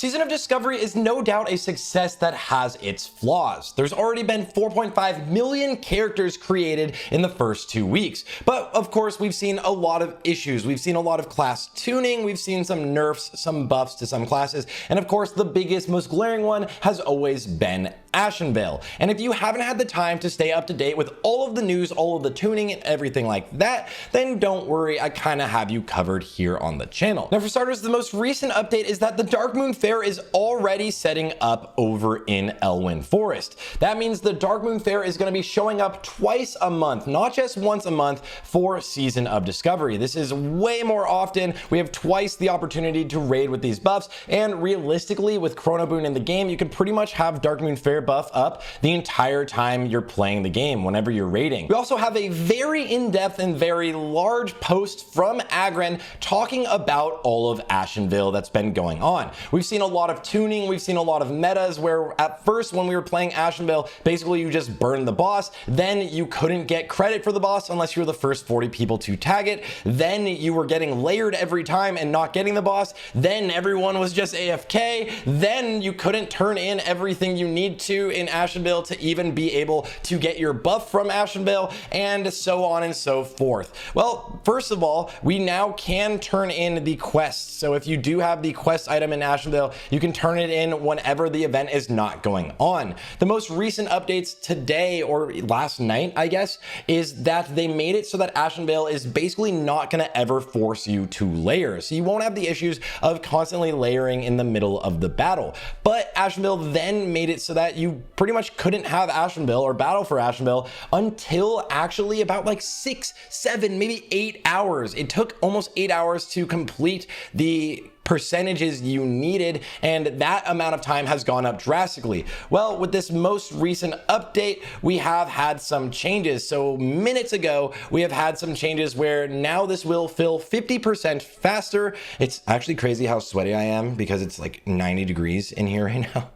Season of Discovery is no doubt a success that has its flaws. There's already been 4.5 million characters created in the first 2 weeks. But of course, we've seen a lot of issues. We've seen a lot of class tuning, we've seen some nerfs, some buffs to some classes, and of course, the biggest, most glaring one has always been Ashen Bille. And if you haven't had the time to stay up to date with all of the news, all of the tuning and everything like that, then don't worry, I kind of have you covered here on the channel. Now for starters, the most recent update is that the Darkmoon Fair is already setting up over in Elwyn Forest. That means the Darkmoon Fair is going to be showing up twice a month, not just once a month for Season of Discovery. This is way more often. We have twice the opportunity to raid with these buffs, and realistically with Chrono Boon in the game, you can pretty much have Darkmoon Fair buff up the entire time you're playing the game, whenever you're raiding. We also have a very in-depth and very large post from Agren talking about all of Ashen Bille that's been going on. We've seen a lot of tuning, we've seen a lot of metas where at first when we were playing Ashen Bille, basically you just burned the boss, then you couldn't get credit for the boss unless you were the first 40 people to tag it, then you were getting layered every time and not getting the boss, then everyone was just AFK, then you couldn't turn in everything you need to in Ashen Bille to even be able to get your buff from Ashen Bille, and so on and so forth. Well, first of all, we now can turn in the quests. So if you do have the quest item in Ashen Bille, you can turn it in whenever the event is not going on. The most recent updates today, or last night, I guess, is that they made it so that Ashen Bille is basically not going to ever force you to layer. So you won't have the issues of constantly layering in the middle of the battle. But Ashen Bille then made it so that you pretty much couldn't have Ashen Bille or battle for Ashen Bille until actually about like 6, 7, maybe 8 hours. It took almost 8 hours to complete the percentages you needed, and that amount of time has gone up drastically. Well, with this most recent update, we have had some changes. So minutes ago, we have had some changes where now this will fill 50% faster. It's actually crazy how sweaty I am because it's like 90 degrees in here right now.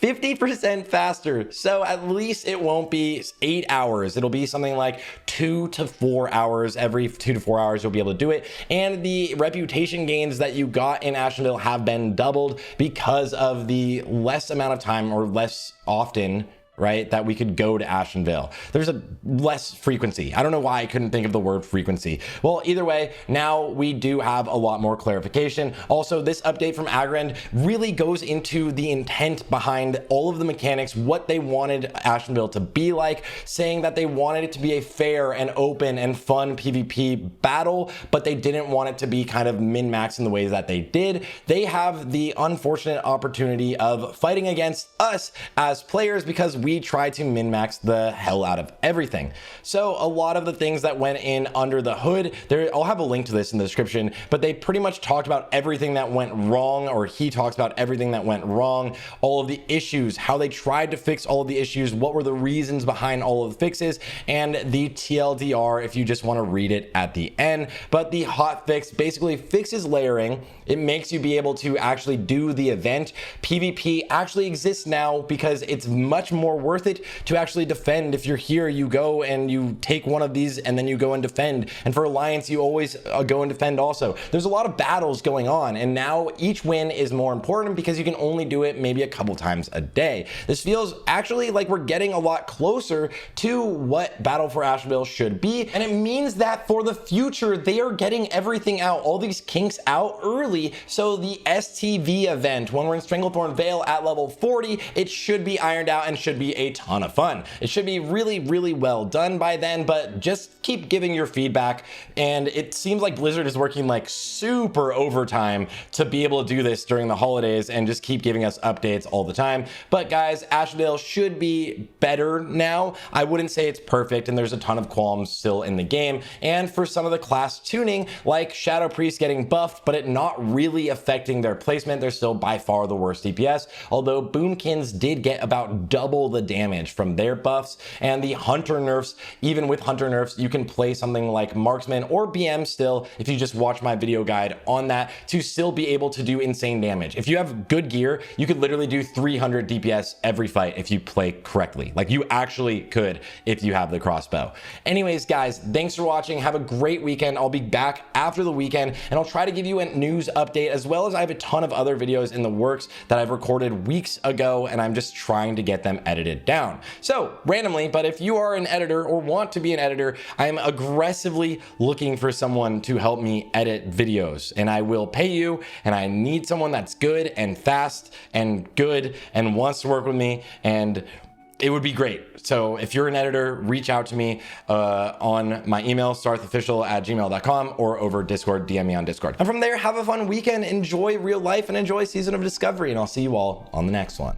50% faster, so at least it won't be 8 hours. It'll be something like 2 to 4 hours. Every 2 to 4 hours you'll be able to do it, and the reputation gains that you got in Ashen Bille have been doubled because of the less amount of time, or less often, right, that we could go to Ashen Bille. There's a less frequency. I don't know why I couldn't think of the word frequency. Well, either way, now we do have a lot more clarification. Also, this update from Agren really goes into the intent behind all of the mechanics, what they wanted Ashen Bille to be like, saying that they wanted it to be a fair and open and fun PvP battle, but they didn't want it to be kind of min-max in the ways that they did. They have the unfortunate opportunity of fighting against us as players because we try to min-max the hell out of everything. So a lot of the things that went in under the hood, I'll have a link to this in the description, but they pretty much talked about everything that went wrong, or he talks about everything that went wrong, all of the issues, how they tried to fix all of the issues, what were the reasons behind all of the fixes, and the TLDR if you just want to read it at the end. But the hot fix basically fixes layering. It makes you be able to actually do the event. PvP actually exists now because it's much more worth it to actually defend. If you're here, you go and you take one of these and then you go and defend. And for Alliance, you always go and defend also. There's a lot of battles going on, and now each win is more important because you can only do it maybe a couple times a day. This feels actually like we're getting a lot closer to what Battle for Ashen Bille should be, and it means that for the future, they are getting everything out, all these kinks out early, so the STV event, when we're in Stranglethorn Vale at level 40, it should be ironed out and should be a ton of fun. It should be really, really well done by then, but just keep giving your feedback. And it seems like Blizzard is working like super overtime to be able to do this during the holidays and just keep giving us updates all the time. But guys, Ashen Bille should be better now. I wouldn't say it's perfect, and there's a ton of qualms still in the game. And for some of the class tuning, like Shadow Priest getting buffed, but it not really affecting their placement, they're still by far the worst DPS. Although Boomkins did get about double the the damage from their buffs. And the hunter nerfs, even with hunter nerfs, you can play something like marksman or BM still, if you just watch my video guide on that, to still be able to do insane damage. If you have good gear, you could literally do 300 DPS every fight if you play correctly. Like, you actually could if you have the crossbow. Anyways, guys, thanks for watching. Have a great weekend. I'll be back after the weekend, and I'll try to give you a news update, as well as I have a ton of other videos in the works that I've recorded weeks ago, and I'm just trying to get them edited down. So randomly, but if you are an editor or want to be an editor, I am aggressively looking for someone to help me edit videos, and I will pay you, and I need someone that's good and fast and good and wants to work with me, and it would be great. So if you're an editor, reach out to me on my email, sartheofficial@gmail.com, or over Discord, DM me on Discord. And from there, have a fun weekend, enjoy real life, and enjoy Season of Discovery, and I'll see you all on the next one.